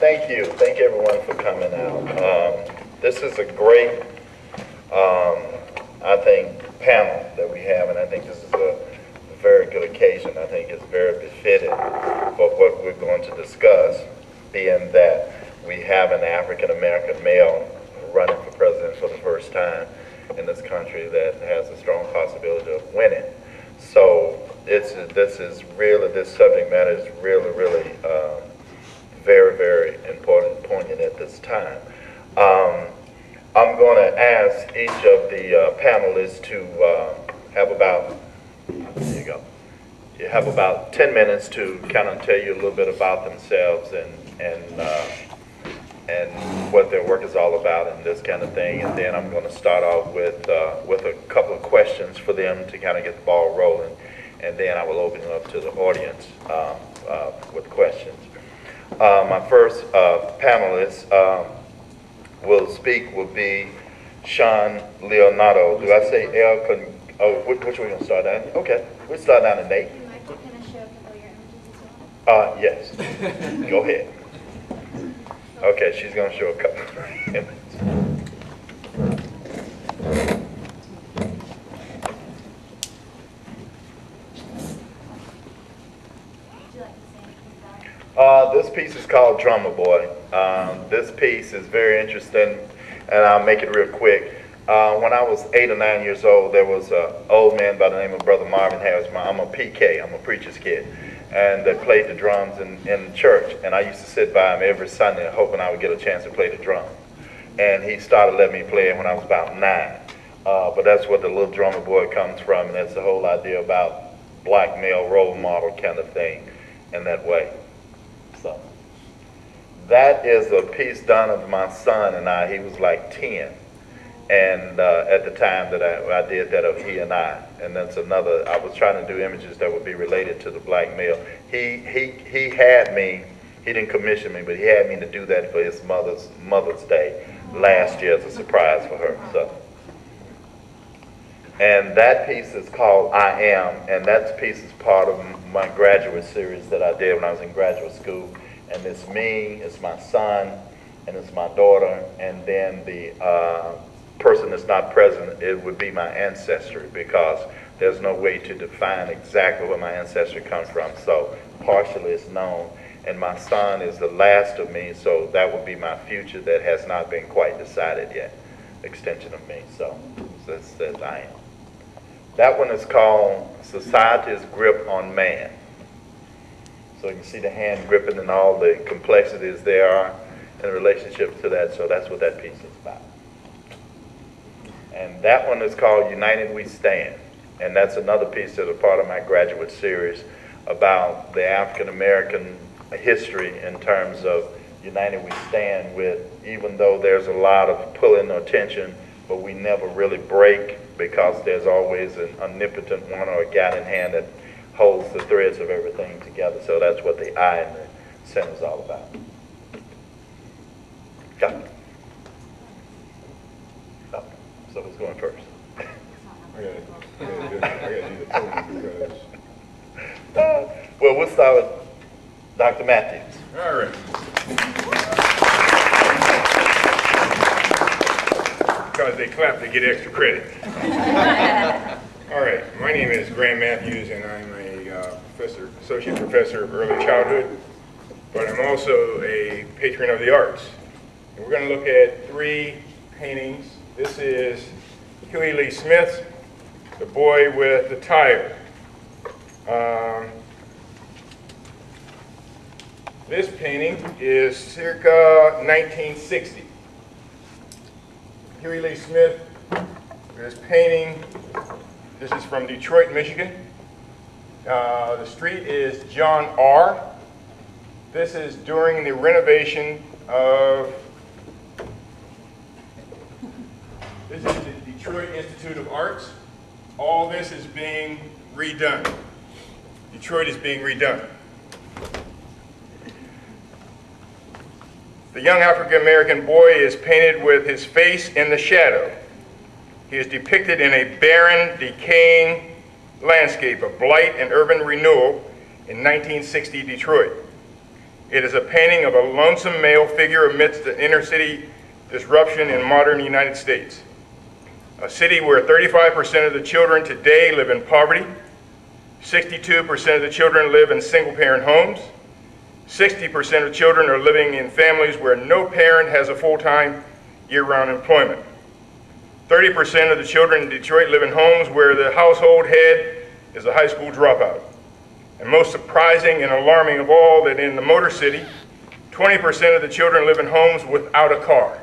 Thank you. Thank everyone for coming out. This is a great, I think, panel that we have, and I think this is a very good occasion. I think it's very befitting for what we're going to discuss, being that we have an African-American male running for president for the first time in this country that has a strong possibility of winning. So this subject matter is really very, very important and poignant at this time. I'm going to ask each of the panelists to have about, there you go, you have about 10 minutes to kind of tell you a little bit about themselves and what their work is all about and this kind of thing. And then I'm going to start off with a couple of questions for them to kind of get the ball rolling. And then I will open it up to the audience with questions. My first panelist will be Shaun Leonardo. Do I say L? Which one are we going to start down? Okay, we'll start down to Nate. Can I show a couple of your images as well? Yes. Go ahead. Okay, she's going to show a couple of images. This piece is called Drummer Boy. This piece is very interesting, and I'll make it real quick. When I was 8 or 9 years old, there was an old man by the name of Brother Marvin Harris. I'm a PK, I'm a preacher's kid, and they played the drums in church, and I used to sit by him every Sunday hoping I would get a chance to play the drum. And he started letting me play it when I was about 9. But that's what the little drummer boy comes from, and that's the whole idea about black male role model kind of thing in that way. So that is a piece done of my son and I. He was like 10. And at the time that I did that of he and I, and that's another, I was trying to do images that would be related to the black male. He had me, he didn't commission me, but he had me to do that for his Mother's Day last year as a surprise for her. So, and that piece is called I Am, and that piece is part of my graduate series that I did when I was in graduate school. And it's me, it's my son, and it's my daughter, and then the person that's not present, it would be my ancestry, because there's no way to define exactly where my ancestry comes from. So partially it's known, and my son is the last of me, so that would be my future that has not been quite decided yet, extension of me. So that says I am. That one is called Society's Grip on Man. So you can see the hand gripping and all the complexities there are in relationship to that, so that's what that piece is about. And that one is called United We Stand, and that's another piece that is a part of my graduate series about the African American history in terms of United We Stand with, even though there's a lot of pulling or tension, but we never really break because there's always an omnipotent one or a guiding hand that holds the threads of everything together. So that's what the I in the center is all about. Got it. Oh, so who's going first? I gotta do the podium because... Well, we'll start with Dr. Matthews. All right. Because they clap, they get extra credit. All right, my name is Graham Matthews, and I'm a associate professor of early childhood, but I'm also a patron of the arts. And we're going to look at 3 paintings. This is Huey Lee Smith's The Boy with the Tire. This painting is circa 1960. Huey Lee Smith is painting. This is from Detroit, Michigan. The street is John R. This is during the renovation of, this is the Detroit Institute of Arts. All this is being redone. Detroit is being redone. The young African-American boy is painted with his face in the shadow. He is depicted in a barren, decaying landscape of blight and urban renewal in 1960 Detroit. It is a painting of a lonesome male figure amidst the inner city disruption in modern United States. A city where 35% of the children today live in poverty, 62% of the children live in single-parent homes, 60% of children are living in families where no parent has a full-time, year-round employment. 30% of the children in Detroit live in homes where the household head is a high school dropout. And most surprising and alarming of all, that in the Motor City, 20% of the children live in homes without a car.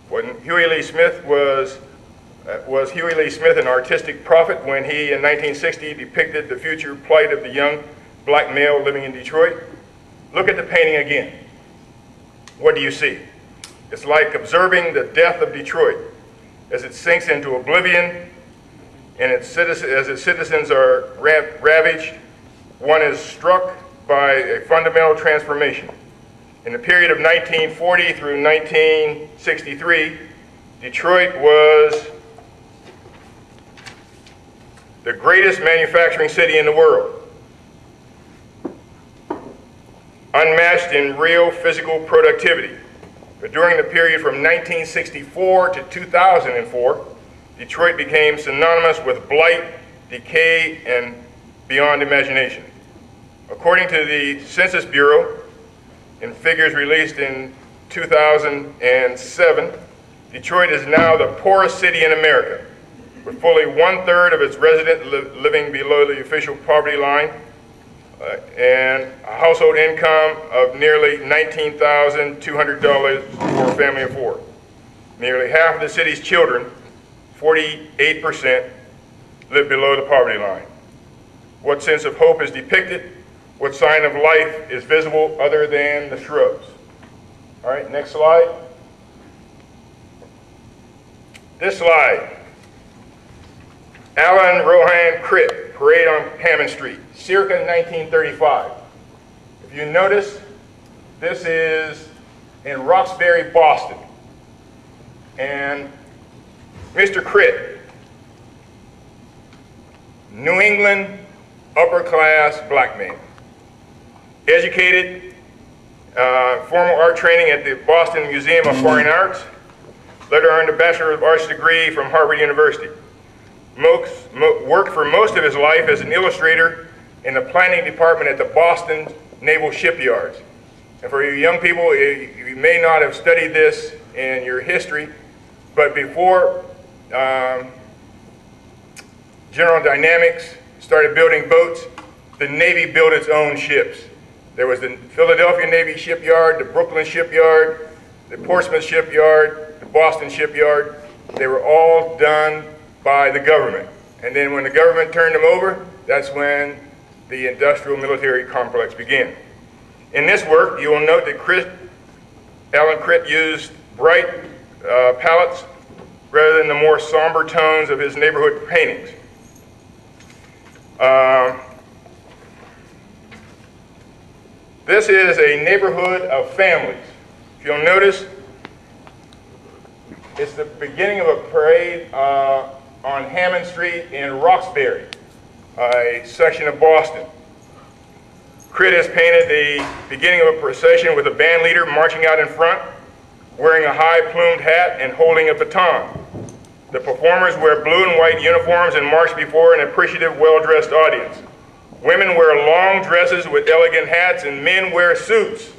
When Huey Lee Smith was Huey Lee Smith an artistic prophet when he, in 1960, depicted the future plight of the young black male living in Detroit? Look at the painting again. What do you see? It's like observing the death of Detroit as it sinks into oblivion and as its citizens are ravaged. One is struck by a fundamental transformation. In the period of 1940 through 1963, Detroit was the greatest manufacturing city in the world, unmatched in real physical productivity. But during the period from 1964 to 2004, Detroit became synonymous with blight, decay, and beyond imagination. According to the Census Bureau, in figures released in 2007, Detroit is now the poorest city in America, with fully 1/3 of its residents living below the official poverty line, and a household income of nearly $19,200 for a family of four. Nearly half of the city's children, 48%, live below the poverty line. What sense of hope is depicted? What sign of life is visible other than the shrubs? All right, next slide. This slide. Alan Rohan Crit, Parade on Hammond Street, circa 1935. If you notice, this is in Roxbury, Boston. And Mr. Crit, New England, upper class black man. Educated, formal art training at the Boston Museum of Fine Arts. Later earned a Bachelor of Arts degree from Harvard University. Worked for most of his life as an illustrator in the planning department at the Boston Naval Shipyards. And for you young people, you may not have studied this in your history, but before General Dynamics started building boats, the Navy built its own ships. There was the Philadelphia Navy Shipyard, the Brooklyn Shipyard, the Portsmouth Shipyard, the Boston Shipyard. They were all done by the government. And then when the government turned them over, that's when the industrial military complex began. In this work, you will note that Alan Crit used bright palettes rather than the more somber tones of his neighborhood paintings. This is a neighborhood of families. If you'll notice, it's the beginning of a parade on Hammond Street in Roxbury, a section of Boston. Crit has painted the beginning of a procession with a band leader marching out in front, wearing a high plumed hat and holding a baton. The performers wear blue and white uniforms and march before an appreciative, well-dressed audience. Women wear long dresses with elegant hats, and men wear suits.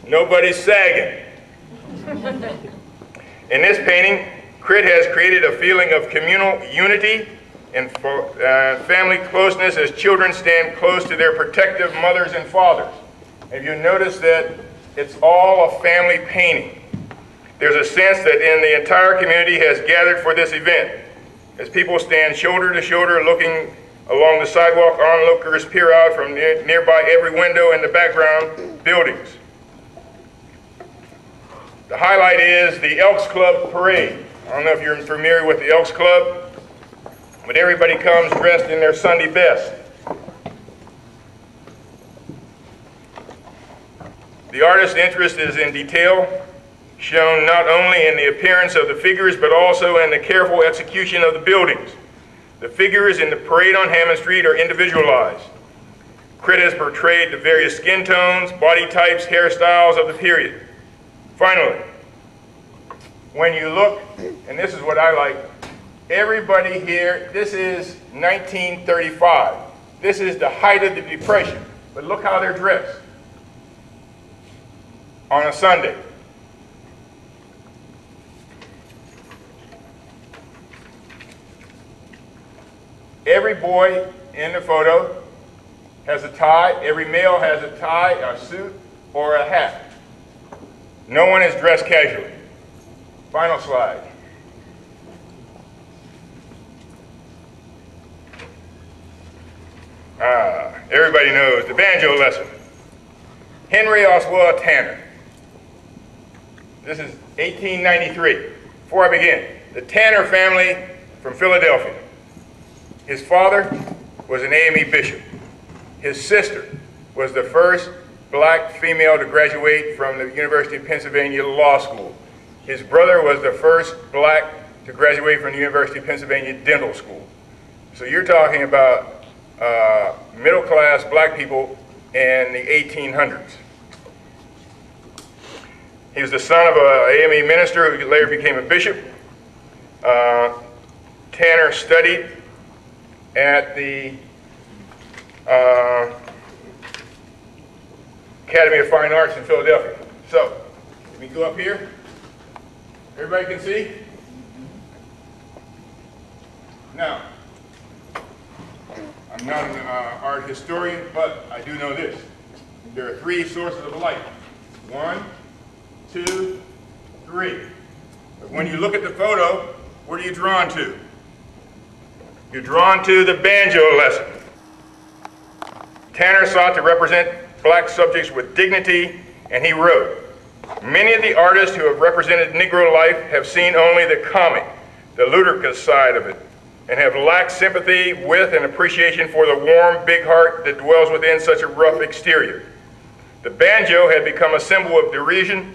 Nobody's sagging. In this painting, Crit has created a feeling of communal unity and family closeness as children stand close to their protective mothers and fathers. And you notice that it's all a family painting. There's a sense that the entire community has gathered for this event. As people stand shoulder to shoulder looking along the sidewalk, onlookers peer out from nearby every window in the background buildings. The highlight is the Elks Club Parade. I don't know if you're familiar with the Elks Club, but everybody comes dressed in their Sunday best. The artist's interest is in detail, shown not only in the appearance of the figures, but also in the careful execution of the buildings. The figures in the parade on Hammond Street are individualized. Critics portrayed the various skin tones, body types, hairstyles of the period. Finally, when you look, and this is what I like, everybody here, this is 1935. This is the height of the Depression, but look how they're dressed on a Sunday. Every boy in the photo has a tie. Every male has a tie, a suit, or a hat. No one is dressed casually. Final slide. Everybody knows the banjo lesson. Henry Oswald Tanner. This is 1893. Before I begin, the Tanner family from Philadelphia. His father was an AME bishop. His sister was the first black female to graduate from the University of Pennsylvania Law School. His brother was the first black to graduate from the University of Pennsylvania Dental School. So you're talking about middle-class black people in the 1800s. He was the son of an AME minister who later became a bishop. Tanner studied at the Academy of Fine Arts in Philadelphia. So, let me go up here. Everybody can see? Now, I'm not an art historian, but I do know this. There are three sources of light. 1, 2, 3. But when you look at the photo, what are you drawn to? You're drawn to the banjo lesson. Tanner sought to represent black subjects with dignity, and he wrote, "Many of the artists who have represented Negro life have seen only the comic, the ludicrous side of it, and have lacked sympathy with and appreciation for the warm, big heart that dwells within such a rough exterior. The banjo had become a symbol of derision,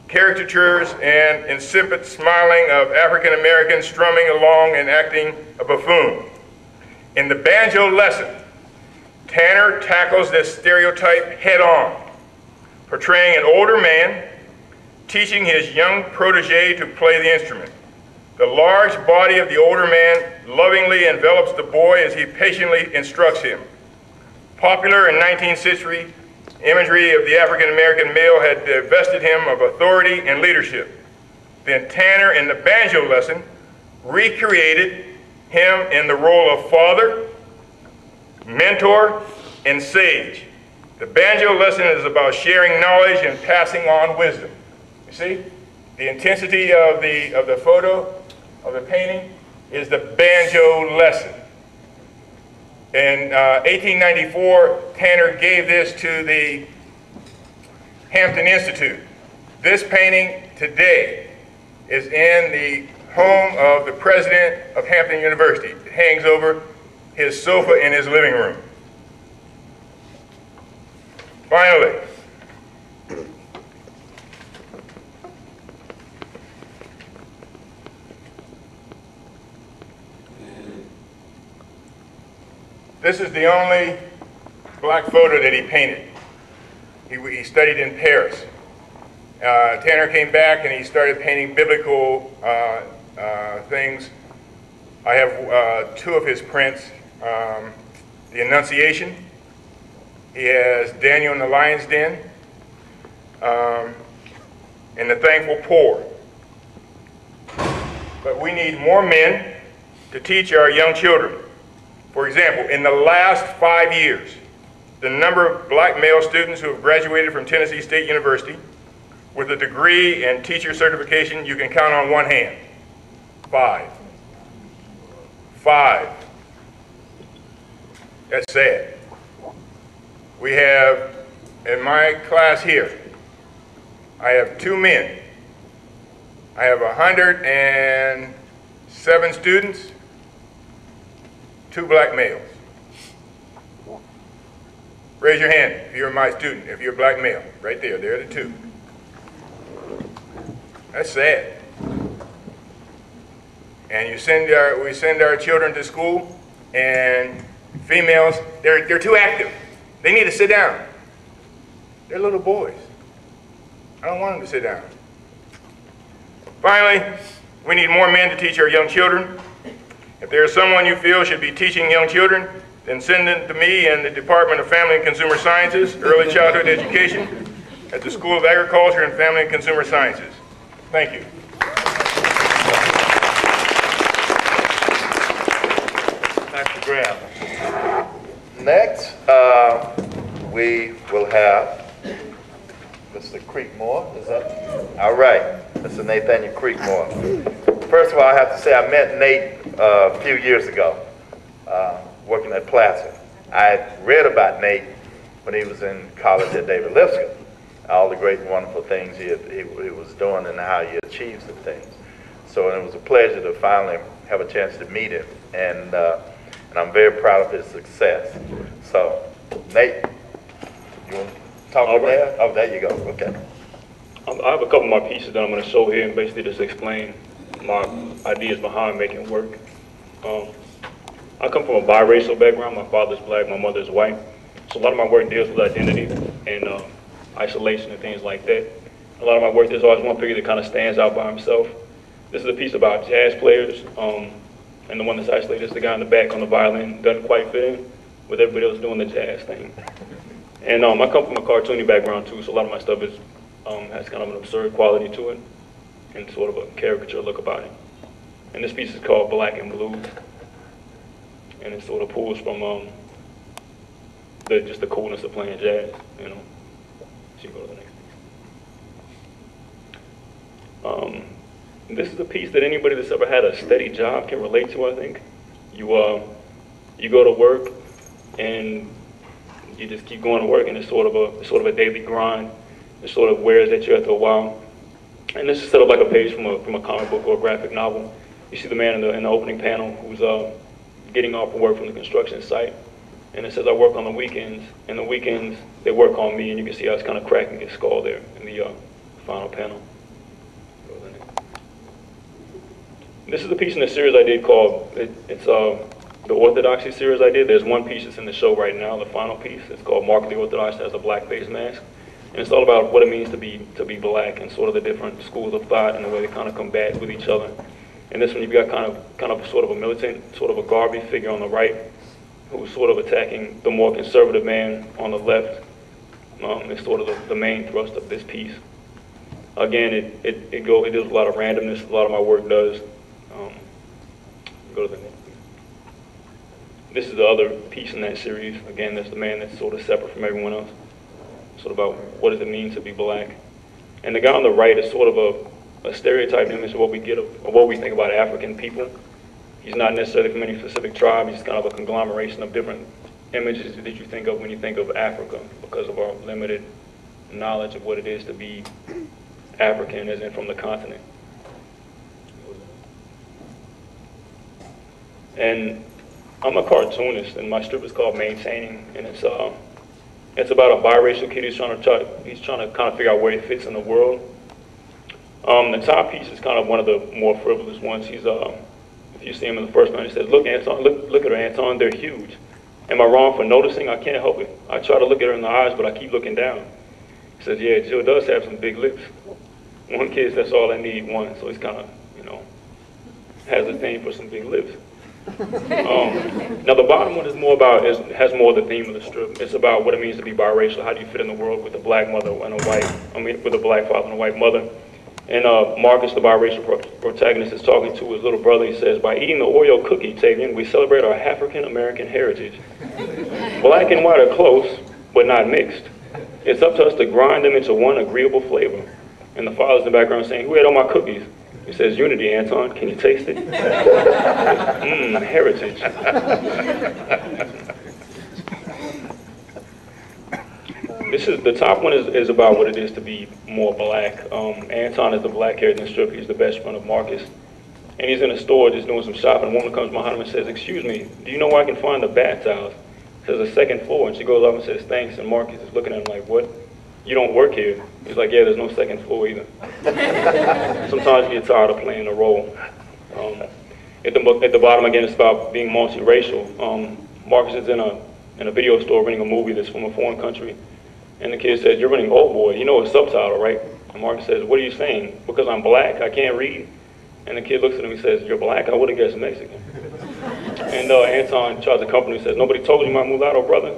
caricatures, and insipid smiling of African Americans strumming along and acting a buffoon. In the banjo lesson, Tanner tackles this stereotype head on, portraying an older man teaching his young protege to play the instrument. The large body of the older man lovingly envelops the boy as he patiently instructs him. Popular in 19th century imagery of the African American male had divested him of authority and leadership. Then Tanner, in the banjo lesson, recreated him in the role of father, mentor, and sage. The banjo lesson is about sharing knowledge and passing on wisdom. You see, the intensity of the photo, of the painting, is the banjo lesson. In 1894, Tanner gave this to the Hampton Institute. This painting today is in the home of the president of Hampton University. It hangs over his sofa in his living room. Finally, this is the only black photo that he painted. He studied in Paris. Tanner came back and he started painting biblical things. I have two of his prints. The Annunciation. He has Daniel in the Lion's Den. And the Thankful Poor. But we need more men to teach our young children. For example, in the last 5 years, the number of black male students who have graduated from Tennessee State University with a degree and teacher certification, you can count on one hand. 5. 5. That's sad. We have, in my class here, I have 2 men. I have 107 students, 2 black males. Raise your hand if you're my student, if you're a black male. Right there, there are the 2. That's sad. And we send our children to school, and females, they're too active. They need to sit down. They're little boys. I don't want them to sit down. Finally, we need more men to teach our young children. If there is someone you feel should be teaching young children, then send them to me and the Department of Family and Consumer Sciences, Early Childhood Education, at the School of Agriculture and Family and Consumer Sciences. Thank you. Dr. Graham. Next, we will have Mr. Creekmore. Is that all right? Mr. Nathaniel Creekmore. First of all, I have to say I met Nate a few years ago, working at Placer. I read about Nate when he was in college at David Lipscomb, all the great and wonderful things he was doing and how he achieved some things. So it was a pleasure to finally have a chance to meet him, and I'm very proud of his success. So, Nate, you want to talk about that? Oh, there you go. Okay. I have a couple more pieces that I'm going to show here and basically just explain my ideas behind making work. I come from a biracial background. My father's black, my mother's white. So a lot of my work deals with identity and isolation and things like that. A lot of my work, there's always one figure that kind of stands out by himself. This is a piece about jazz players, and the one that's isolated is the guy in the back on the violin. Doesn't quite fit in with everybody else doing the jazz thing. And I come from a cartoony background too, so a lot of my stuff is has kind of an absurd quality to it and sort of a caricature look about it. And this piece is called Black and Blue, and it sort of pulls from just the coolness of playing jazz, you know. So you go to the next piece. This is a piece that anybody that's ever had a steady job can relate to, I think. You go to work and you just keep going to work, and it's sort of a daily grind. It sort of wears at you after a while. And this is set up like a page from a comic book or a graphic novel. You see the man in the opening panel who's getting off of work from the construction site, and it says, "I work on the weekends." And the weekends they work on me, and you can see how it's kind of cracking his skull there in the final panel. This is a piece in the series I did called, it's the Orthodoxy series I did. There's one piece that's in the show right now, the final piece. It's called Mark of the Orthodox as a Black Face Mask. And it's all about what it means to be black and sort of the different schools of thought and the way they kind of combat with each other. And this one you've got kind of sort of a militant, sort of a Garvey figure on the right, who's sort of attacking the more conservative man on the left. It's sort of the main thrust of this piece. Again, it does a lot of randomness. A lot of my work does. Go to the next piece. This is the other piece in that series. Again, that's the man that's sort of separate from everyone else. Sort of about what does it mean to be black. And the guy on the right is sort of a stereotyped image of what we get of what we think about African people. He's not necessarily from any specific tribe. He's kind of a conglomeration of different images that you think of when you think of Africa because of our limited knowledge of what it is to be African, as in from the continent. And I'm a cartoonist, and my strip is called Maintaining, and it's about a biracial kid who's trying to kind of figure out where he fits in the world. The top piece is kind of one of the more frivolous ones. He's if you see him in the first one, he says, "Look, Anton, look at her, Anton. They're huge. Am I wrong for noticing? I can't help it. I try to look at her in the eyes, but I keep looking down." He says, "Yeah, Jill does have some big lips. One kid, that's all I need, one." So he's kind of, has a thing for some big lips. Now the bottom one is has more of the theme of the strip. It's about what it means to be biracial. How do you fit in the world with a black mother and with a black father and a white mother? And Marcus, the biracial protagonist, is talking to his little brother. He says, "By eating the Oreo cookie, Tavian, we celebrate our African American heritage. Black and white are close, but not mixed. It's up to us to grind them into one agreeable flavor." And the father's in the background saying, "Who ate all my cookies?" He says, "Unity, Anton. Can you taste it?" Heritage. The top one is about what it is to be more black. Anton is the black hair in the strip. He's the best friend of Marcus. And he's in a store just doing some shopping. A woman comes behind him and says, "Excuse me, do you know where I can find the bath towels?" He says, "The second floor." And she goes up and says, "Thanks." And Marcus is looking at him like, "What? You don't work here?" He's like, "Yeah, there's no second floor either." Sometimes you get tired of playing a role. At the bottom, again, it's about being multiracial. Marcus is in a in a video store renting a movie that's from a foreign country. And the kid says, "You're renting Old Boy. You know it's subtitle, right?" And Marcus says, "What are you saying? Because I'm black, I can't read?" And the kid looks at him and says, "You're black? I would have guessed Mexican." And Anton tries to comfort him and says, "Nobody told you my mulatto brother?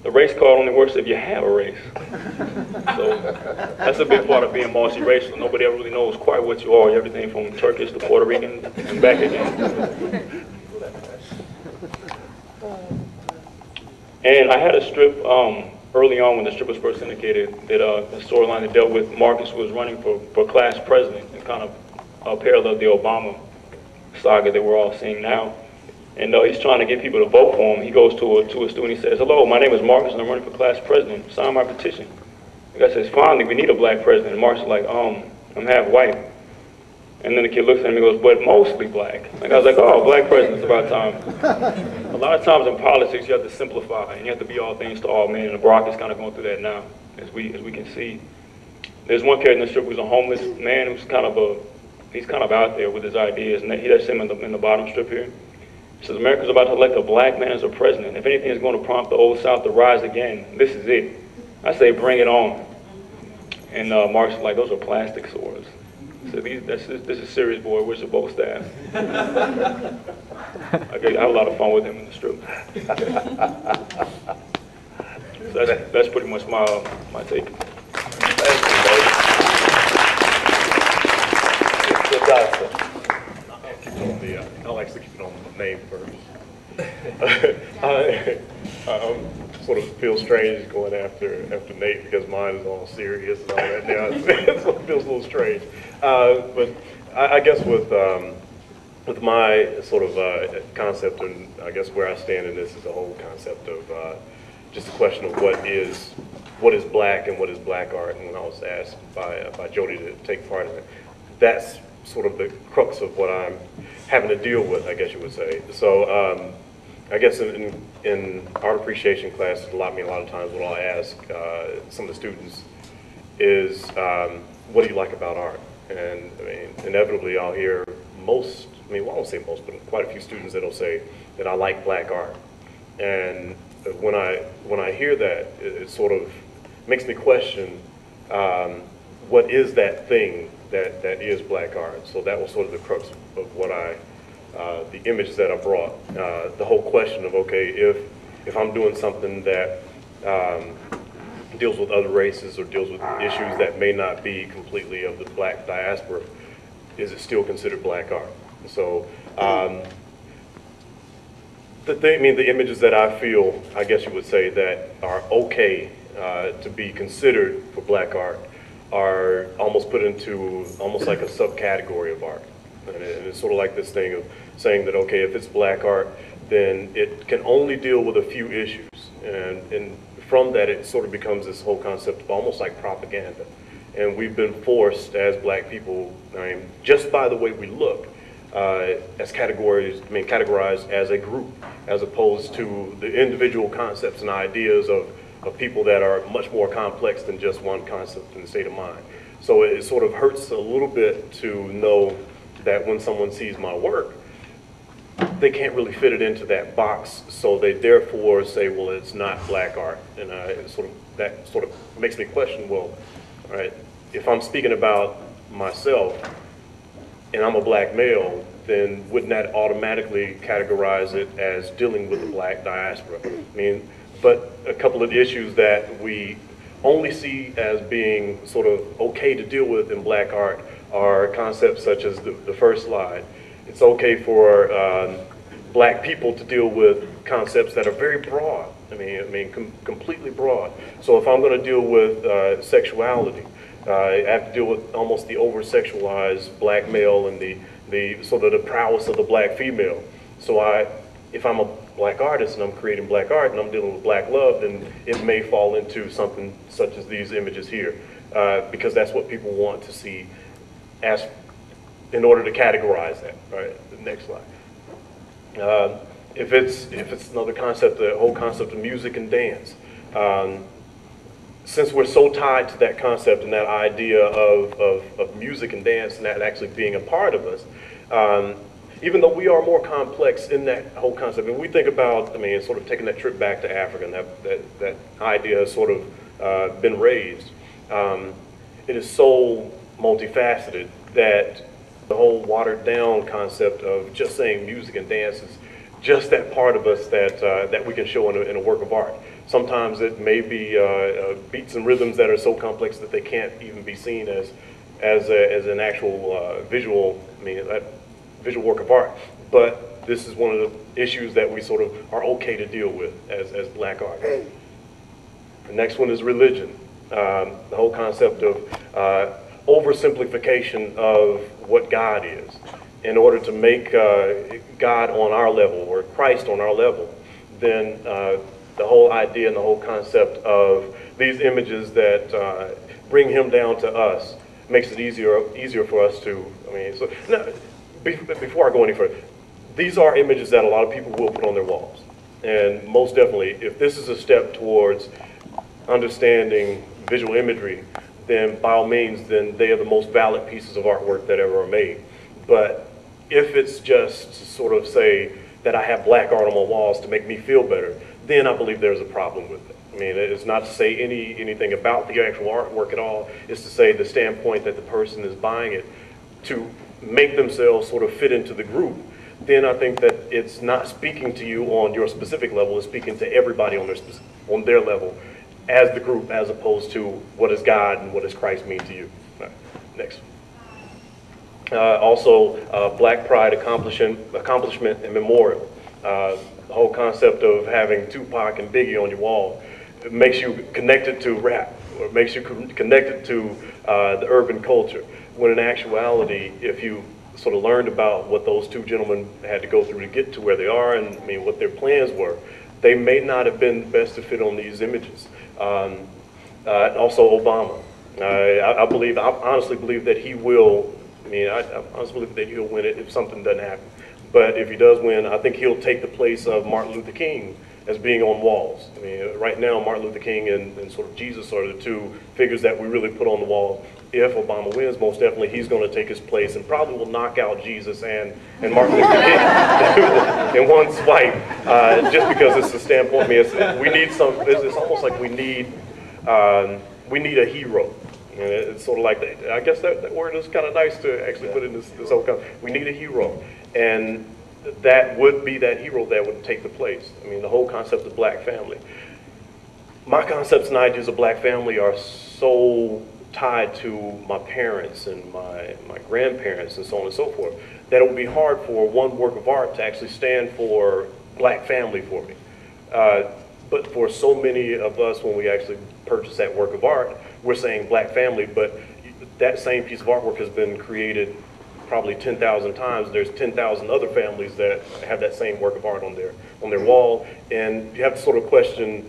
The race card only works if you have a race." So that's a big part of being multiracial. Nobody ever really knows quite what you are. Everything from Turkish to Puerto Rican and back again. And I had a strip early on when the strip was first syndicated that a storyline that dealt with Marcus was running for class president and kind of paralleled the Obama saga that we're all seeing now. And he's trying to get people to vote for him. He goes to a student, he says, "Hello, my name is Marcus and I'm running for class president. Sign my petition." The guy says, "Finally, we need a black president." And Marcus is like, "I'm half white." And then the kid looks at him and goes, "But mostly black." And I was like, "Oh, black president, it's about time." A lot of times in politics, you have to simplify and you have to be all things to all men. And Barack is kind of going through that now, as we can see. There's one character in the strip who's a homeless man who's he's kind of out there with his ideas. And that's him in the bottom strip here. He says, "America's about to elect a black man as a president. If anything is going to prompt the old South to rise again, this is it. I say, bring it on." And Mark's like, "Those are plastic swords." So this is serious, boy. Where's your bow staff? I have a lot of fun with him in the strip. So that's pretty much my take. Thank you, baby. Mr. Dunson. I'll actually keep it on the name first. I sort of feel strange going after Nate because mine is all serious and all that now. So it feels a little strange. But I guess with my sort of concept, and I guess where I stand in this is the whole concept of just the question of what is black and what is black art. And when I was asked by Jody to take part in it, that's sort of the crux of what I'm having to deal with, I guess you would say. So I guess in art appreciation classes, a lot of times what I'll ask some of the students is, what do you like about art? And I mean, inevitably I'll hear most, I won't say most, but quite a few students that'll say that I like black art. And when I hear that, it sort of makes me question what is that thing that is black art. So that was sort of the crux of what the image that I brought. The whole question of, okay, if I'm doing something that deals with other races or deals with issues that may not be completely of the black diaspora, is it still considered black art? So the images that I feel, I guess you would say, that are okay to be considered for black art are almost put into almost like a subcategory of art. And it's sort of like this thing of saying that, okay, if it's black art, then it can only deal with a few issues. And from that, it sort of becomes this whole concept of almost like propaganda. And we've been forced as black people, just by the way we look, as categorized as a group, as opposed to the individual concepts and ideas of people that are much more complex than just one concept and state of mind. So it sort of hurts a little bit to know that when someone sees my work, they can't really fit it into that box, so they therefore say, well, it's not black art. And that sort of makes me question, well, all right, if I'm speaking about myself and I'm a black male, then wouldn't that automatically categorize it as dealing with the black diaspora? But a couple of issues that we only see as being sort of okay to deal with in black art are concepts such as the first slide. It's okay for black people to deal with concepts that are very broad. Completely broad. So if I'm going to deal with sexuality, I have to deal with almost the over-sexualized black male and the sort of the prowess of the black female. So if I'm a black artist and I'm creating black art and I'm dealing with black love, then it may fall into something such as these images here, because that's what people want to see in order to categorize that. All right, the next slide. If it's another concept, the whole concept of music and dance. Since we're so tied to that concept and that idea of music and dance and that actually being a part of us, even though we are more complex in that whole concept, and we think about, I mean, sort of taking that trip back to Africa, and that idea has sort of been raised. It is so multifaceted that the whole watered down concept of just saying music and dance is just that part of us that we can show in a work of art. Sometimes it may be beats and rhythms that are so complex that they can't even be seen as an actual visual, visual work of art. But this is one of the issues that we sort of are okay to deal with as black art. The next one is religion. The whole concept of oversimplification of what God is in order to make God on our level or Christ on our level. Then the whole idea and the whole concept of these images that bring him down to us makes it easier for us to, so now, before I go any further, these are images that a lot of people will put on their walls. And most definitely, if this is a step towards understanding visual imagery, then by all means, then they are the most valid pieces of artwork that ever are made. But if it's just to sort of say that I have black art on my walls to make me feel better, then I believe there's a problem with it. I mean, it's not to say anything about the actual artwork at all. It's to say the standpoint that the person is buying it to make themselves sort of fit into the group. Then I think that it's not speaking to you on your specific level. It's speaking to everybody on their level as the group, as opposed to what does God and what does Christ mean to you. Right. Next. Also, Black Pride accomplishment and memorial. The whole concept of having Tupac and Biggie on your wall makes you connected to rap, or makes you connected to the urban culture. When in actuality, if you sort of learned about what those two gentlemen had to go through to get to where they are, and what their plans were, they may not have been best to fit on these images. Also Obama. I honestly believe that he will, I honestly believe that he'll win it if something doesn't happen. But if he does win, I think he'll take the place of Martin Luther King as being on walls. Right now, Martin Luther King and sort of Jesus are the two figures that we really put on the wall. If Obama wins, most definitely he's going to take his place and probably will knock out Jesus and Martin Luther King in one swipe, just because it's the standpoint. We need some. It's almost like we need a hero. It's sort of like I guess that word is kind of nice to actually put in this whole concept. We need a hero, and that would be that hero that would take the place. The whole concept of black family. My concepts and ideas of black family are so tied to my parents and my grandparents and so on and so forth, that it would be hard for one work of art to actually stand for black family for me. But for so many of us, when we actually purchase that work of art, we're saying black family, but that same piece of artwork has been created probably 10,000 times. There's 10,000 other families that have that same work of art on their wall, and you have to sort of question,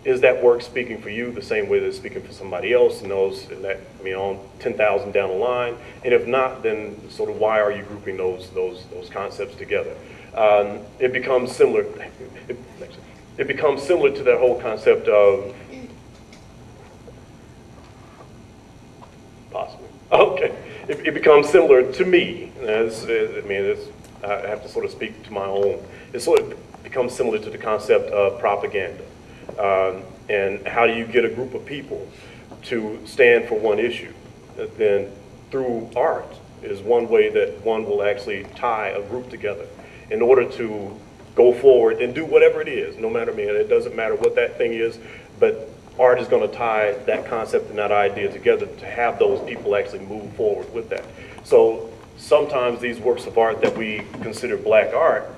is that work speaking for you the same way that it's speaking for somebody else, and that on 10,000 down the line? And if not, then sort of why are you grouping those concepts together? It becomes similar. It becomes similar to that whole concept of possibly. Okay, it becomes similar to me. I have to sort of speak to my own. It sort of becomes similar to the concept of propaganda. And how do you get a group of people to stand for one issue? Then through art is one way that one will actually tie a group together in order to go forward and do whatever it is, no matter, it doesn't matter what that thing is, but art is going to tie that concept and that idea together to have those people actually move forward with that. So sometimes these works of art that we consider black art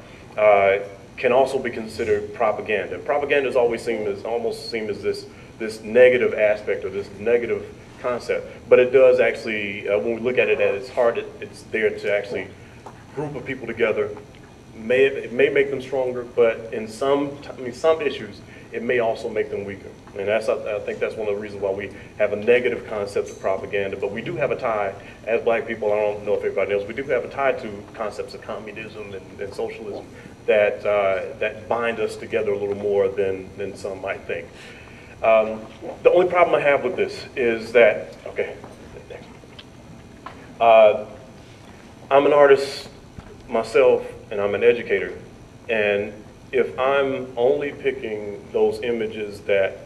can also be considered propaganda. And propaganda is almost seen as this negative aspect or this negative concept. But it does actually, when we look at it at its heart, it's there to actually group of people together. It may make them stronger, but in some issues, it may also make them weaker. And I think that's one of the reasons why we have a negative concept of propaganda. But we do have a tie, as black people, I don't know if everybody knows, we do have a tie to concepts of communism and socialism that bind us together a little more than some might think. The only problem I have with this is that, okay, next. I'm an artist myself, and I'm an educator, and if I'm only picking those images that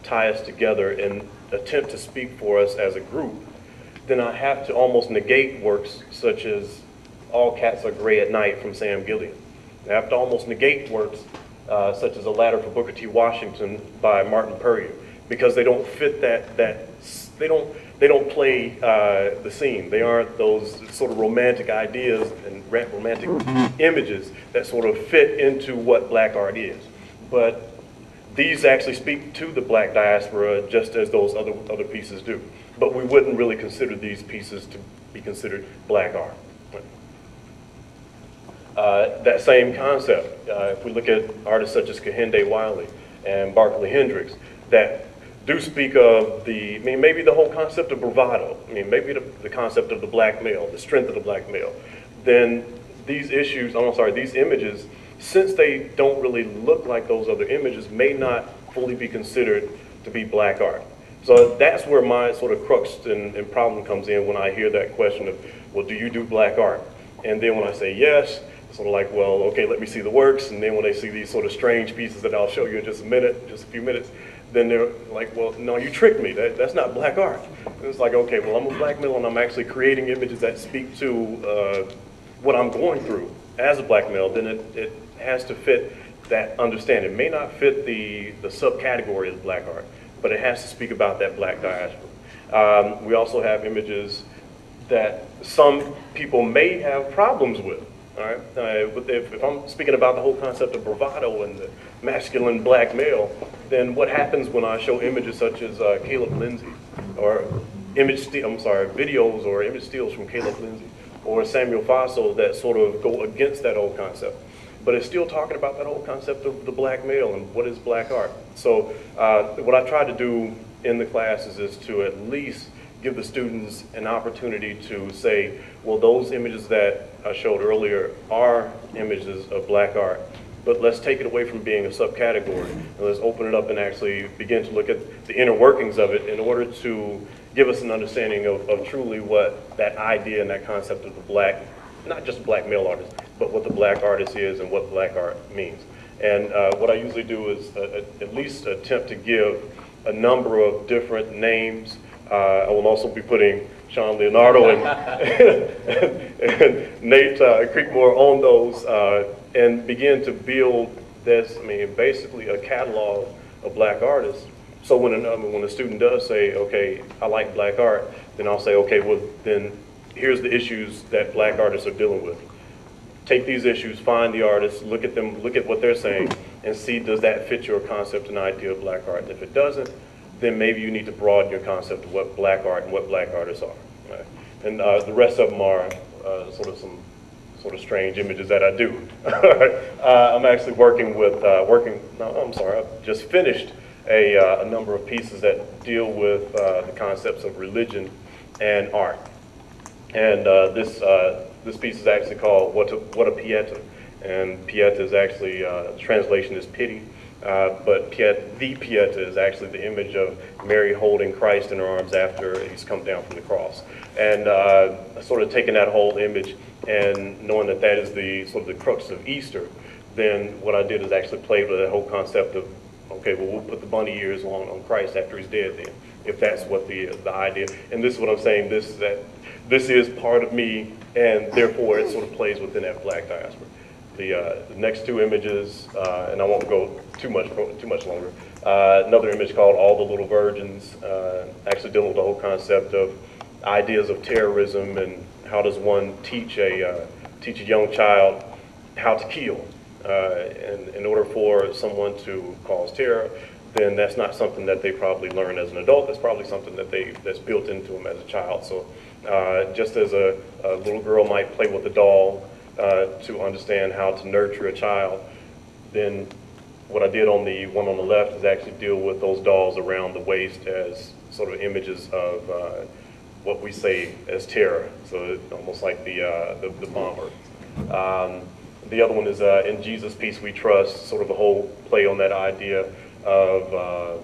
tie us together and attempt to speak for us as a group, then I have to almost negate works such as All Cats Are Gray at Night from Sam Gilliam. I have to almost negate works such as A Ladder for Booker T. Washington by Martin Puryear, because they don't fit they don't play the scene. They aren't those sort of romantic ideas and romantic images that sort of fit into what black art is. But these actually speak to the black diaspora just as those other pieces do. But we wouldn't really consider these pieces to be considered black art. That same concept, if we look at artists such as Kehinde Wiley and Barkley Hendricks, that do speak of maybe the whole concept of bravado, maybe the concept of the black male, the strength of the black male, then these images, since they don't really look like those other images, may not fully be considered to be black art. So that's where my sort of crux and problem comes in when I hear that question of, well, do you do black art? And then when I say yes, it's sort of like, well, okay, let me see the works. And then when they see these sort of strange pieces that I'll show you in just a few minutes, then they're like, well, no, you tricked me. That's not black art. And it's like, okay, well, I'm a black male and I'm actually creating images that speak to what I'm going through as a black male. Then it has to fit that understanding. It may not fit the subcategory of black art, but it has to speak about that black diaspora. We also have images that some people may have problems with. All right. If I'm speaking about the whole concept of bravado and the masculine black male, then what happens when I show images such as Caleb Lindsay, or videos or image steals from Caleb Lindsay, or Samuel Faso that sort of go against that whole concept? But it's still talking about that whole concept of the black male and what is black art. So what I try to do in the classes is to at least give the students an opportunity to say, well, those images that I showed earlier are images of black art, but let's take it away from being a subcategory and let's open it up and actually begin to look at the inner workings of it in order to give us an understanding of truly what that idea and that concept of the black, not just black male artist, but what the black artist is and what black art means. And what I usually do is at least attempt to give a number of different names. I will also be putting Shaun, Leonardo, and Nate Creekmore on those and begin to build this, basically a catalog of black artists. So when a student does say, okay, I like black art, then I'll say, okay, well, then here's the issues that black artists are dealing with. Take these issues, find the artists, look at them, look at what they're saying, and see, does that fit your concept and idea of black art? And if it doesn't, then maybe you need to broaden your concept of what black art and what black artists are. Right? And the rest of them are some strange images that I do. I'm actually working with, I've just finished a number of pieces that deal with the concepts of religion and art. And this piece is actually called What a Pieta. And Pieta is actually, the translation is pity. But the Pieta is actually the image of Mary holding Christ in her arms after he's come down from the cross. And sort of taking that whole image and knowing that that is the sort of the crux of Easter, then what I did is actually play with that whole concept of, okay, well, we'll put the bunny ears on Christ after he's dead then, if that's what the idea. And this is what I'm saying, this is part of me, and therefore it sort of plays within that black diaspora. The next two images, and I won't go too much longer. Another image called All the Little Virgins, actually dealing with the whole concept of ideas of terrorism and how does one teach a young child how to kill. And in order for someone to cause terror, then that's not something that they probably learn as an adult. That's probably something that's built into them as a child. So just as a little girl might play with a doll to understand how to nurture a child, then what I did on the one on the left is actually deal with those dolls around the waist as sort of images of what we say as terror. So almost like the bomber. The other one is In Jesus' Peace We Trust, sort of the whole play on that idea of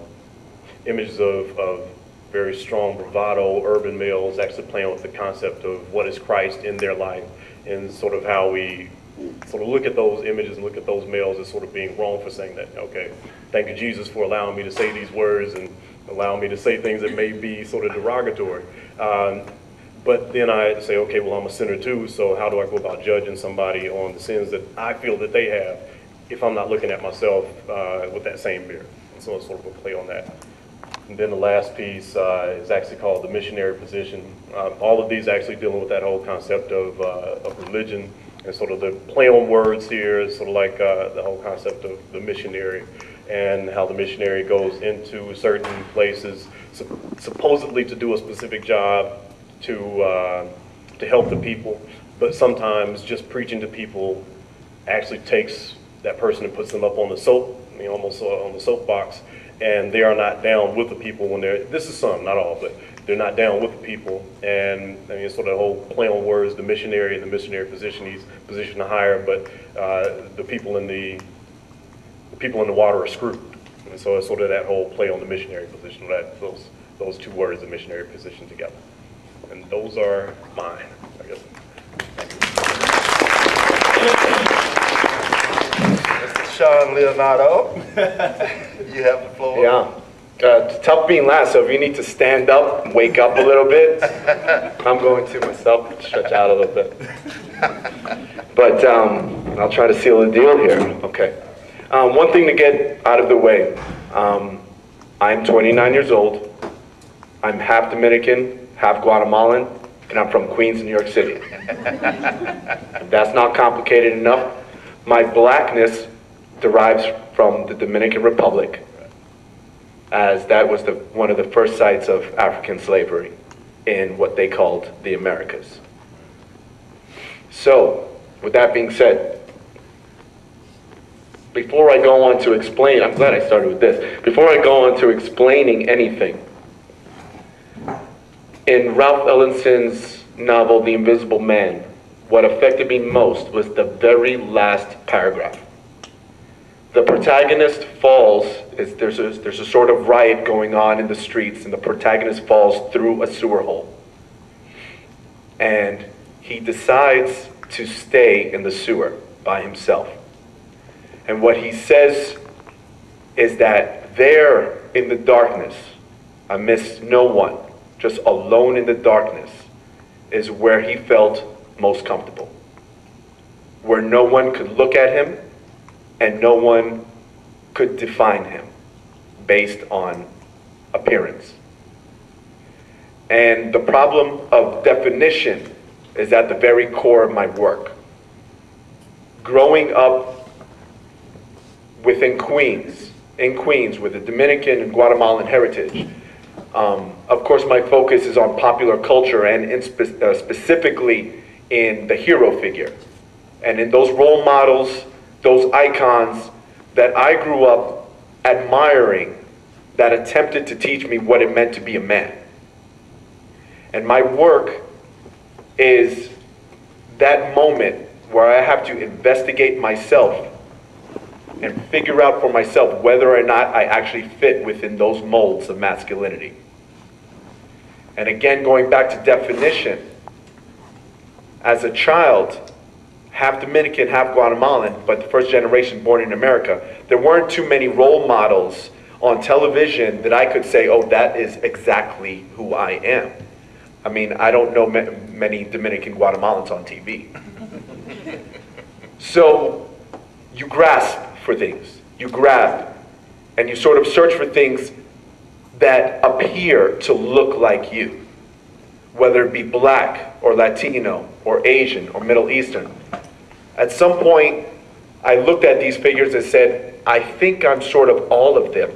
images of very strong bravado urban males actually playing with the concept of what is Christ in their life, and sort of how we sort of look at those images and look at those males as sort of being wrong for saying that, okay, thank you, Jesus, for allowing me to say these words and allowing me to say things that may be sort of derogatory. But then I say, okay, well, I'm a sinner too, so how do I go about judging somebody on the sins that I feel that they have if I'm not looking at myself with that same mirror? And so it's sort of a play on that. And then the last piece is actually called the missionary position. All of these actually dealing with that whole concept of religion, and sort of the play on words here is sort of like the whole concept of the missionary, and how the missionary goes into certain places supposedly to do a specific job to help the people, but sometimes just preaching to people actually takes that person and puts them up on the almost on the soapbox, and they are not down with the people when they're, this is some, not all, but they're not down with the people. And I mean, it's sort of the whole play on words, the missionary and the missionary position, he's positioned to hire, but the people in the water are screwed. And so it's sort of that whole play on the missionary position, that those two words, the missionary position, together. And those are mine, I guess. Mr. Shaun, Leonardo, you have the floor. Yeah. It's tough being last, so if you need to stand up, wake up a little bit. I'm going to myself, stretch out a little bit. But I'll try to seal the deal here. Okay. One thing to get out of the way. I'm 29 years old. I'm half Dominican, half Guatemalan, and I'm from Queens, New York City. If that's not complicated enough, my blackness derives from the Dominican Republic, as that was one of the first sites of African slavery in what they called the Americas. So, with that being said, before I go on to explain, I'm glad I started with this. Before I go on to explaining anything, in Ralph Ellison's novel, The Invisible Man, what affected me most was the very last paragraph. The protagonist falls, there's a sort of riot going on in the streets, and the protagonist falls through a sewer hole. And he decides to stay in the sewer by himself. And what he says is that there in the darkness, amidst no one, just alone in the darkness, is where he felt most comfortable. Where no one could look at him and no one could define him based on appearance. And the problem of definition is at the very core of my work. Growing up within Queens, in Queens with a Dominican and Guatemalan heritage, of course my focus is on popular culture and specifically in the hero figure. And in those role models, those icons that I grew up admiring, that attempted to teach me what it meant to be a man. And my work is that moment where I have to investigate myself and figure out for myself whether or not I actually fit within those molds of masculinity. And again, going back to definition, as a child, half Dominican, half Guatemalan, but the first generation born in America, there weren't too many role models on television that I could say, oh, that is exactly who I am. I mean, I don't know many Dominican Guatemalans on TV. So you grasp for things, you grab, and you sort of search for things that appear to look like you, whether it be black or Latino or Asian or Middle Eastern. At some point, I looked at these figures and said, I think I'm sort of all of them.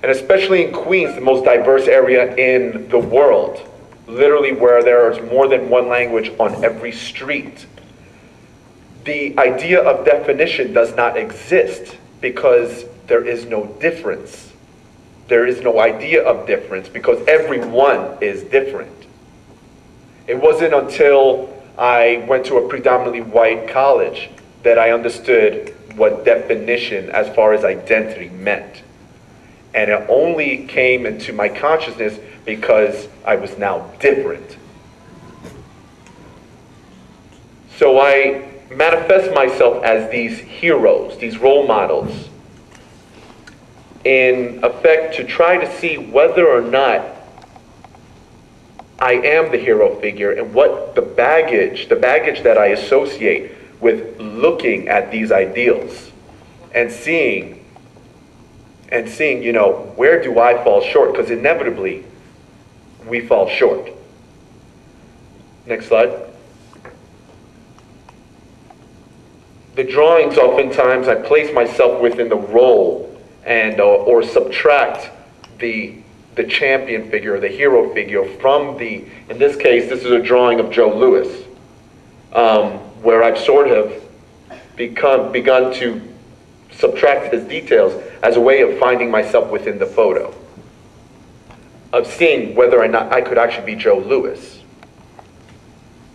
And especially in Queens, the most diverse area in the world, literally where there is more than one language on every street, the idea of definition does not exist because there is no difference. There is no idea of difference because everyone is different. It wasn't until I went to a predominantly white college that I understood what definition as far as identity meant. And it only came into my consciousness because I was now different. So I manifest myself as these heroes, these role models, in effect to try to see whether or not I am the hero figure and what the baggage that I associate with looking at these ideals and seeing, you know, where do I fall short? Because inevitably, we fall short. Next slide. The drawings, oftentimes, I place myself within the role and or subtract the champion figure, the hero figure from the, in this case, this is a drawing of Joe Louis, where I've sort of begun to subtract his details as a way of finding myself within the photo, of seeing whether or not I could actually be Joe Louis.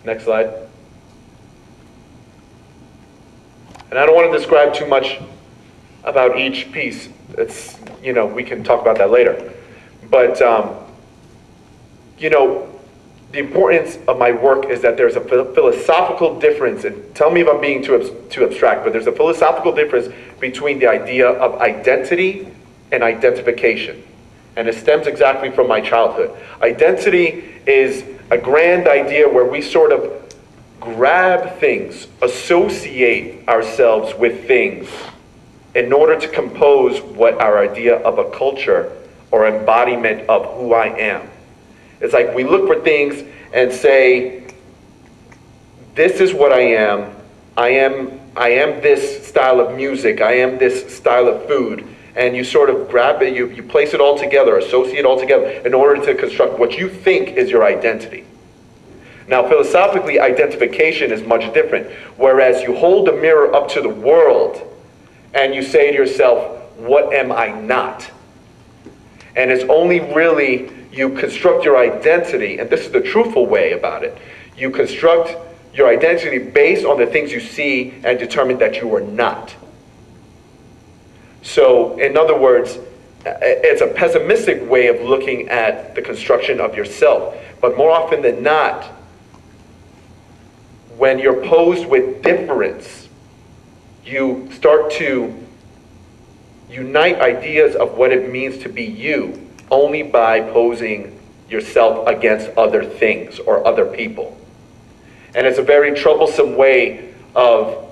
Next slide. And I don't want to describe too much about each piece. It's, you know, we can talk about that later. But, you know, the importance of my work is that there's a philosophical difference, and tell me if I'm being too abstract, but there's a philosophical difference between the idea of identity and identification. And it stems exactly from my childhood. Identity is a grand idea where we sort of grab things, associate ourselves with things in order to compose what our idea of a culture or embodiment of who I am. It's like we look for things and say, this is what I am. I am this style of music. I am this style of food. And you sort of grab it, you place it all together, associate it all together in order to construct what you think is your identity. Now, philosophically, identification is much different. Whereas you hold a mirror up to the world and you say to yourself, what am I not? And it's only really, you construct your identity, and this is the truthful way about it. You construct your identity based on the things you see and determine that you are not. So, in other words, it's a pessimistic way of looking at the construction of yourself. But more often than not, when you're posed with difference, you start to unite ideas of what it means to be you only by posing yourself against other things or other people. And it's a very troublesome way of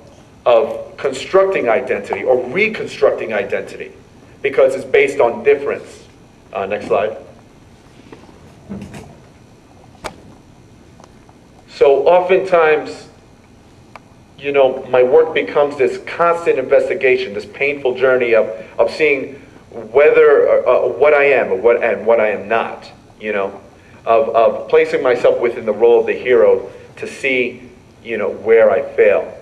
constructing identity or reconstructing identity because it's based on difference. Next slide. So oftentimes, you know, my work becomes this constant investigation, this painful journey of seeing whether what I am and what I am not, you know, of placing myself within the role of the hero to see, you know, where I fail.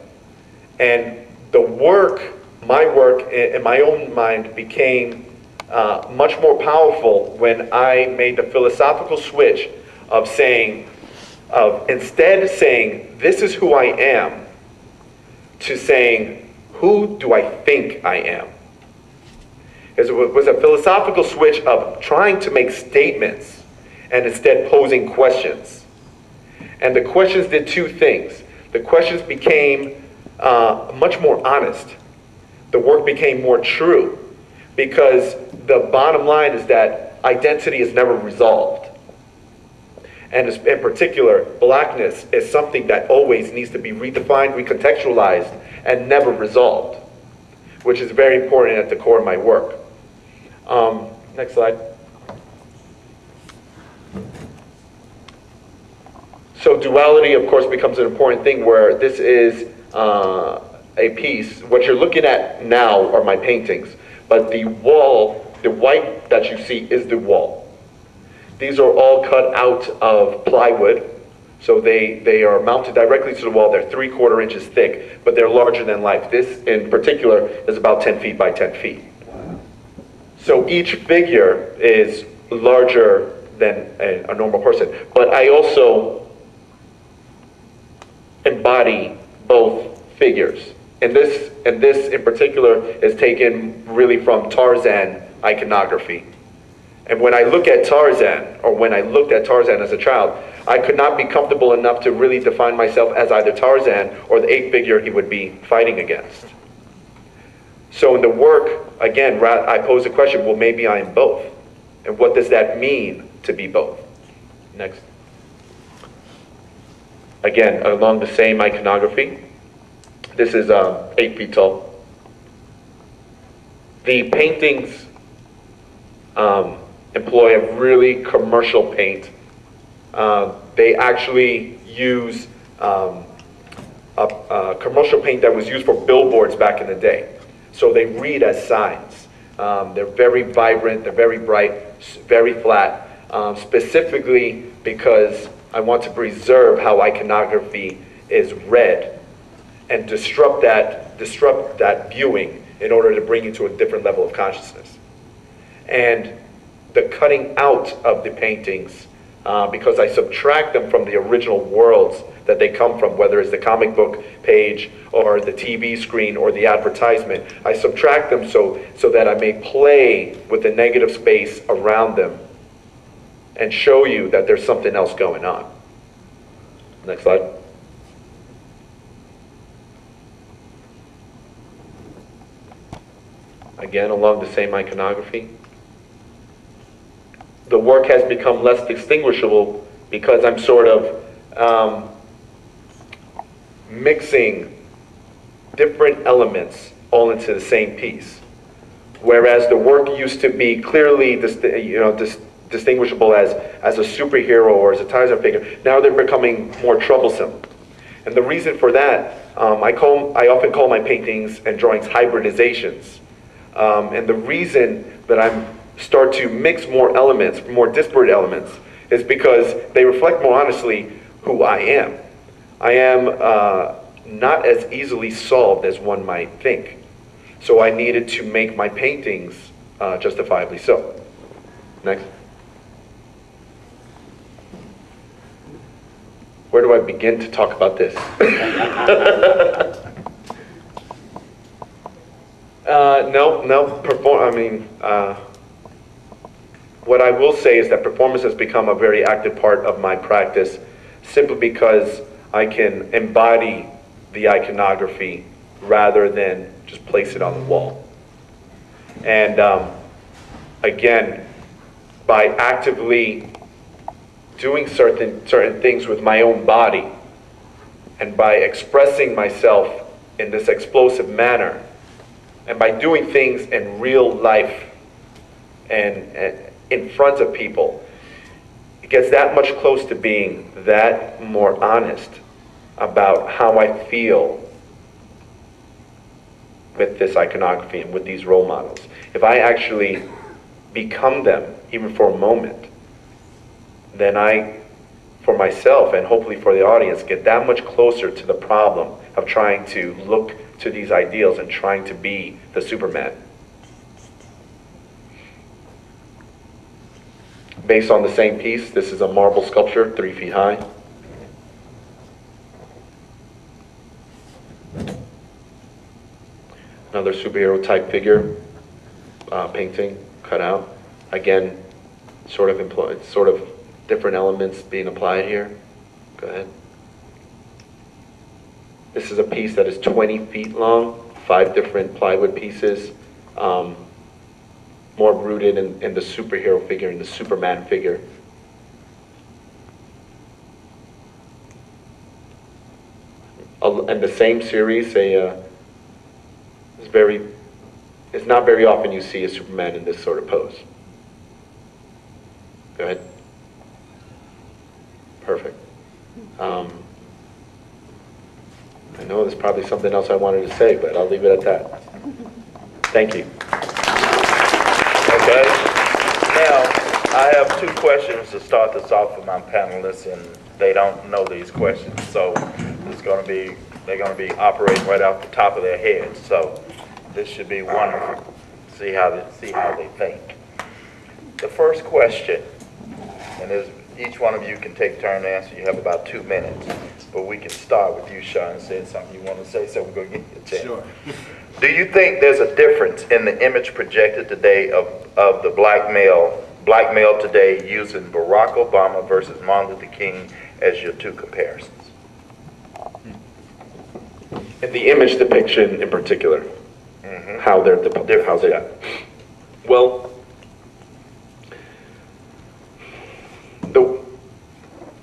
And the work, my work in my own mind became much more powerful when I made the philosophical switch of saying, instead saying, this is who I am, to saying, who do I think I am? It was a philosophical switch of trying to make statements and instead posing questions. And the questions did two things. The questions became much more honest. The work became more true because the bottom line is that identity is never resolved. And in particular, blackness is something that always needs to be redefined, recontextualized, and never resolved, which is very important at the core of my work. Next slide. So duality, of course, becomes an important thing where this is a piece. What you're looking at now are my paintings, but the wall, the white that you see is the wall. These are all cut out of plywood, so they are mounted directly to the wall. They're 3/4 inches thick, but they're larger than life. This, in particular, is about 10 feet by 10 feet. So each figure is larger than a normal person. But I also embody both figures. And this in particular is taken really from Tarzan iconography. And when I look at Tarzan, or when I looked at Tarzan as a child, I could not be comfortable enough to really define myself as either Tarzan or the ape figure he would be fighting against. So in the work, again, I pose the question, well, maybe I am both. And what does that mean to be both? Next. Again, along the same iconography. This is 8 feet tall. The paintings employ a really commercial paint. They actually use a commercial paint that was used for billboards back in the day. So they read as signs. They're very vibrant, they're very bright, very flat, specifically because I want to preserve how iconography is read and disrupt that viewing in order to bring you to a different level of consciousness. And the cutting out of the paintings, because I subtract them from the original worlds that they come from, whether it's the comic book page or the TV screen or the advertisement, I subtract them so that I may play with the negative space around them and show you that there's something else going on. Next slide. Again, along the same iconography. The work has become less distinguishable because I'm sort of mixing different elements all into the same piece. Whereas the work used to be clearly distinguishable as a superhero or as a Tarzan figure, now they're becoming more troublesome. And the reason for that, I often call my paintings and drawings hybridizations. And the reason that I start to mix more elements, more disparate elements, is because they reflect more honestly who I am. I am not as easily solved as one might think. So I needed to make my paintings justifiably so. Next. Where do I begin to talk about this? What I will say is that performance has become a very active part of my practice simply because I can embody the iconography rather than just place it on the wall. And again, by actively doing certain things with my own body and by expressing myself in this explosive manner and by doing things in real life and in front of people, it gets that much close to being that more honest about how I feel with this iconography and with these role models. If I actually become them, even for a moment, then I, for myself and hopefully for the audience, get that much closer to the problem of trying to look to these ideals and trying to be the Superman. Based on the same piece, this is a marble sculpture, 3 feet high. Another superhero type figure, painting, cut out. Again, sort of different elements being applied here. Go ahead. This is a piece that is 20 feet long, 5 different plywood pieces, more rooted in the superhero figure, in the Superman figure. And the same series, it's not very often you see a Superman in this sort of pose. Go ahead. Perfect. I know there's probably something else I wanted to say, but I'll leave it at that. Thank you. Okay. Now, I have 2 questions to start this off with my panelists, and they don't know these questions, so they're going to be operating right off the top of their heads. So this should be wonderful. See how they think. The first question, and Each one of you can take turn to answer. You have about 2 minutes. But we can start with you, Shaun, saying something you want to say, so we're going to give you a chance. Sure. Do you think there's a difference in the image projected today of the black male today using Barack Obama versus Martin Luther King as your two comparisons? In the image depiction in particular, how they're depicted, how they, well,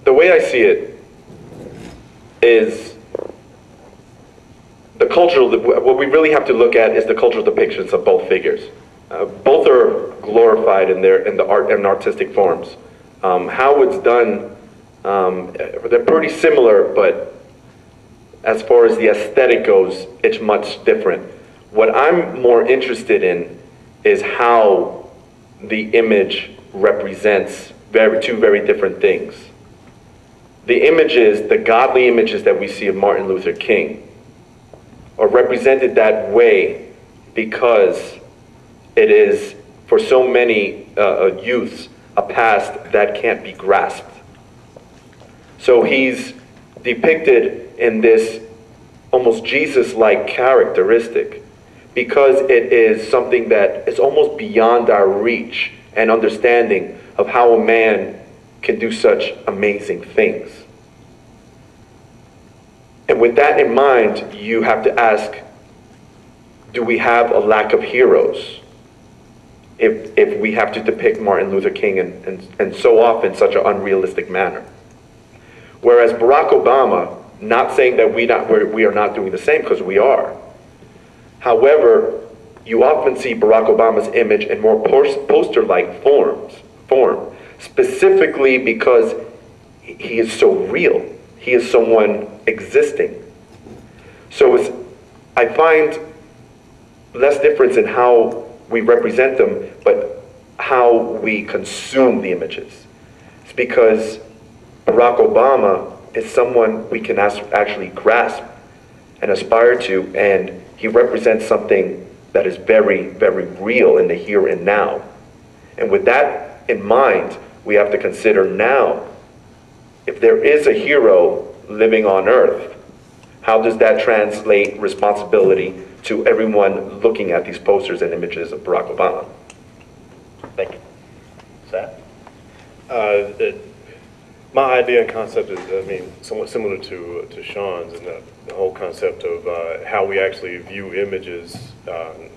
the way I see it is the cultural, what we really have to look at is the cultural depictions of both figures. Both are glorified in the art and artistic forms. How it's done, they're pretty similar, but as far as the aesthetic goes, it's much different. What I'm more interested in is how the image represents two very different things. The images, the godly images that we see of Martin Luther King are represented that way because it is, for so many youths, a past that can't be grasped. So he's depicted in this almost Jesus-like characteristic because it is something that is almost beyond our reach and understanding of how a man can do such amazing things. And with that in mind, you have to ask, do we have a lack of heroes if we have to depict Martin Luther King and so often such an unrealistic manner? Whereas Barack Obama, not saying that we are not doing the same, because we are. However, you often see Barack Obama's image in more poster-like form, specifically because he is so real. He is someone existing. So I find less difference in how we represent them, but how we consume the images. It's because Barack Obama is someone we can actually grasp and aspire to, and he represents something that is very, very real in the here and now. And with that in mind, we have to consider now, if there is a hero living on earth, how does that translate responsibility to everyone looking at these posters and images of Barack Obama? Thank you. Sam? My idea and concept is, somewhat similar to Shaun's, and the whole concept of how we actually view images,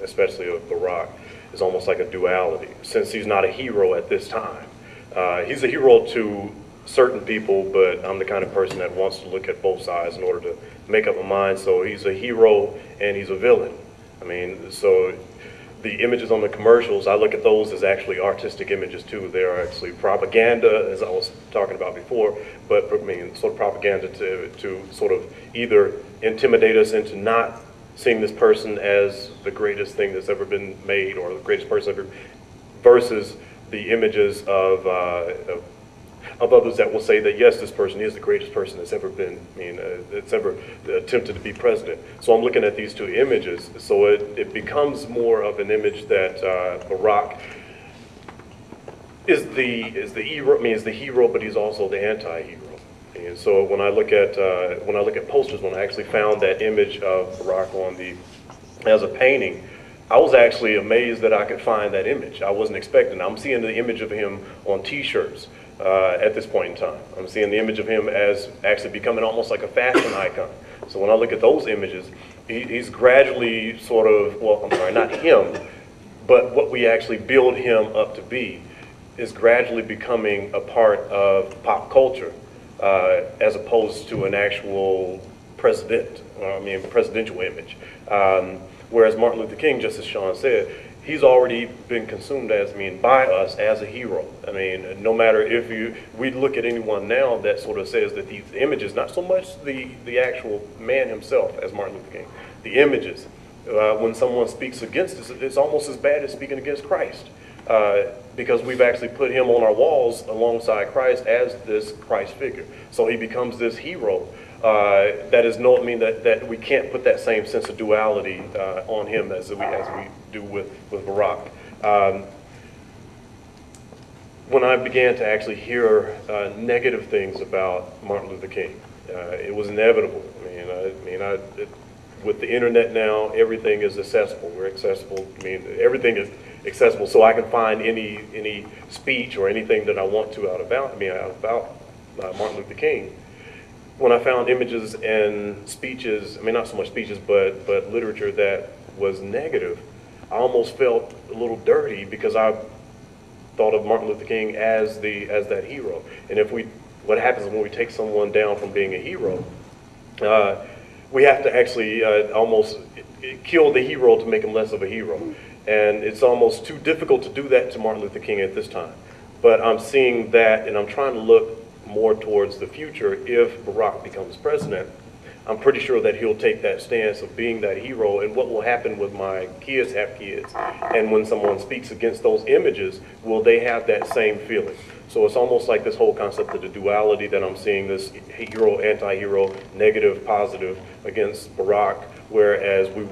especially of Barack, is almost like a duality. Since he's not a hero at this time, he's a hero to certain people, but I'm the kind of person that wants to look at both sides in order to make up my mind. So he's a hero and he's a villain. So the images on the commercials, I look at those as actually artistic images too. They are actually propaganda, as I was talking about before, but sort of propaganda to sort of either intimidate us into not seeing this person as the greatest thing that's ever been made or the greatest person ever, versus the images of others that will say that yes, this person is the greatest person that's ever been, that's ever attempted to be president. So I'm looking at these two images, so it becomes more of an image that Barack is the hero, but he's also the anti-hero. And so when I look at posters, when I actually found that image of Barack as a painting, I was actually amazed that I could find that image. I wasn't expecting. I'm seeing the image of him on T-shirts. At this point in time, I'm seeing the image of him as actually becoming almost like a fashion icon. So when I look at those images, he's gradually sort of, not him, but what we actually build him up to be is gradually becoming a part of pop culture, as opposed to an actual presidential image. Whereas Martin Luther King, just as Shaun said, he's already been consumed by us as a hero. No matter if we look at anyone now that sort of says that these images, not so much the actual man himself as Martin Luther King, the images, when someone speaks against us, it's almost as bad as speaking against Christ. Because we've actually put him on our walls alongside Christ as this Christ figure. So he becomes this hero. That is that we can't put that same sense of duality on him as we do with Barack. when I began to actually hear negative things about Martin Luther King. It was inevitable. With the internet now, everything is accessible. We're accessible. Everything is accessible, so I can find any speech or anything that I want to out about Martin Luther King. When I found images and speeches, not so much speeches, but literature that was negative, I almost felt a little dirty because I thought of Martin Luther King as that hero. And what happens when we take someone down from being a hero, we have to actually almost kill the hero to make him less of a hero. And it's almost too difficult to do that to Martin Luther King at this time. But I'm seeing that, and I'm trying to look more towards the future. If Barack becomes president, I'm pretty sure that he'll take that stance of being that hero. And what will happen with my kids have kids, and when someone speaks against those images, will they have that same feeling? So it's almost like this whole concept of the duality that I'm seeing, this hero, anti-hero, negative, positive against Barack, whereas I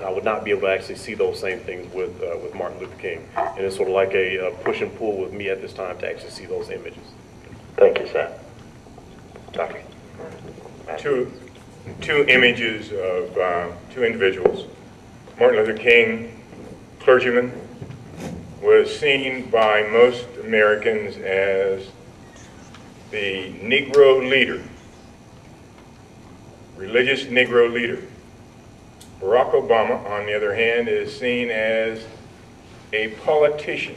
would not be able to actually see those same things with Martin Luther King. And it's sort of like a push and pull with me at this time to actually see those images. Thank you, sir. Doctor. Two images of two individuals. Martin Luther King, clergyman, was seen by most Americans as the Negro leader, religious Negro leader. Barack Obama, on the other hand, is seen as a politician,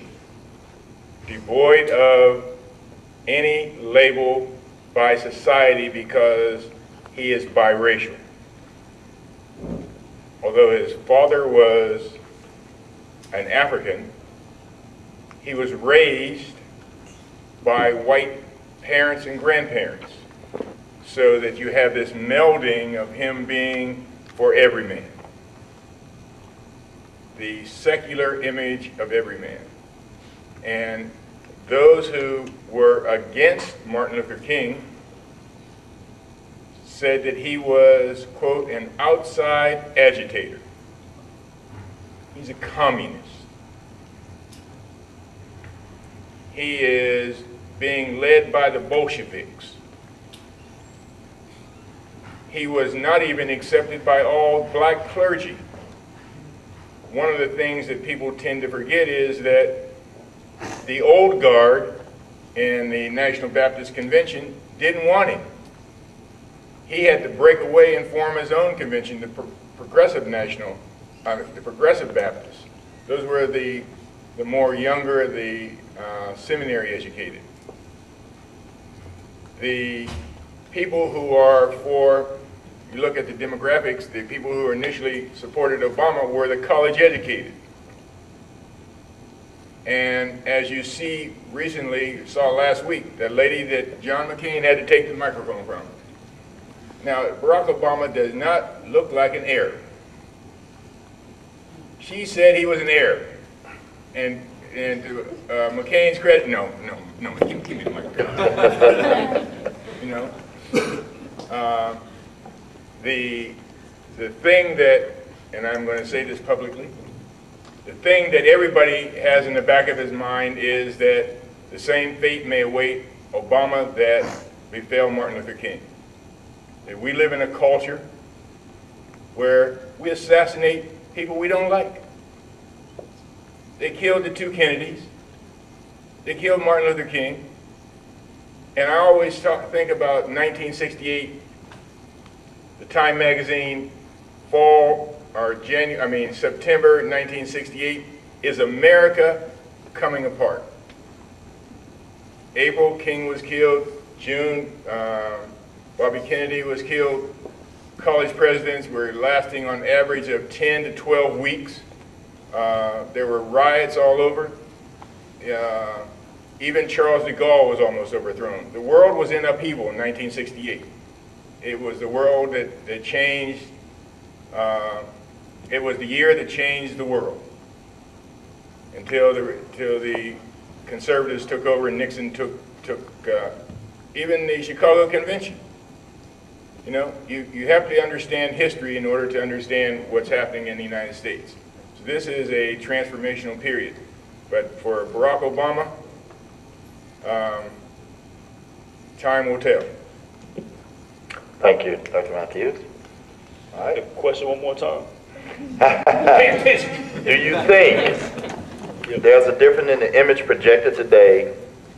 devoid of any label by society because he is biracial. Although his father was an African, he was raised by white parents and grandparents, so that you have this melding of him being for every man, the secular image of every man. And those who were against Martin Luther King said that he was, quote, an outside agitator. He's a communist. He is being led by the Bolsheviks. He was not even accepted by all black clergy. One of the things that people tend to forget is that the old guard in the National Baptist Convention didn't want him. He had to break away and form his own convention, the Progressive Baptists. Those were the more younger, the seminary educated. The people who are for, you look at the demographics, the people who initially supported Obama were the college educated. And as you see recently, saw last week, that lady that John McCain had to take the microphone from. Now, Barack Obama does not look like an Arab. She said he was an Arab. And to McCain's credit, no, give me the microphone. You know, the thing that, and I'm going to say this publicly, the thing that everybody has in the back of his mind is that the same fate may await Obama that befell Martin Luther King. That we live in a culture where we assassinate people we don't like. They killed the two Kennedys. They killed Martin Luther King. And I always think about 1968, the Time magazine, September 1968, is America coming apart. April, King was killed. June, Bobby Kennedy was killed. College presidents were lasting on average of 10 to 12 weeks. There were riots all over. Even Charles de Gaulle was almost overthrown. The world was in upheaval in 1968. It was the world that changed. It was the year that changed the world until the conservatives took over and Nixon took even the Chicago Convention. You know, you have to understand history in order to understand what's happening in the United States. So this is a transformational period. But for Barack Obama, Time will tell. Thank you, Dr. Matthews. All The right. question one more time. Do you think there's a difference in the image projected today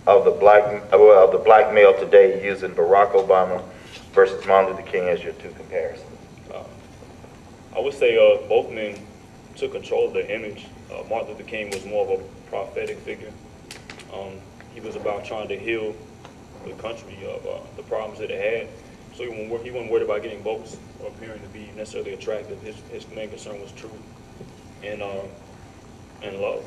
of the black male today using Barack Obama versus Martin Luther King as your two comparisons? I would say both men took control of their image. Martin Luther King was more of a prophetic figure. He was about trying to heal the country of the problems that it had. So he wasn't worried about getting votes or appearing to be necessarily attractive. His main concern was truth and love.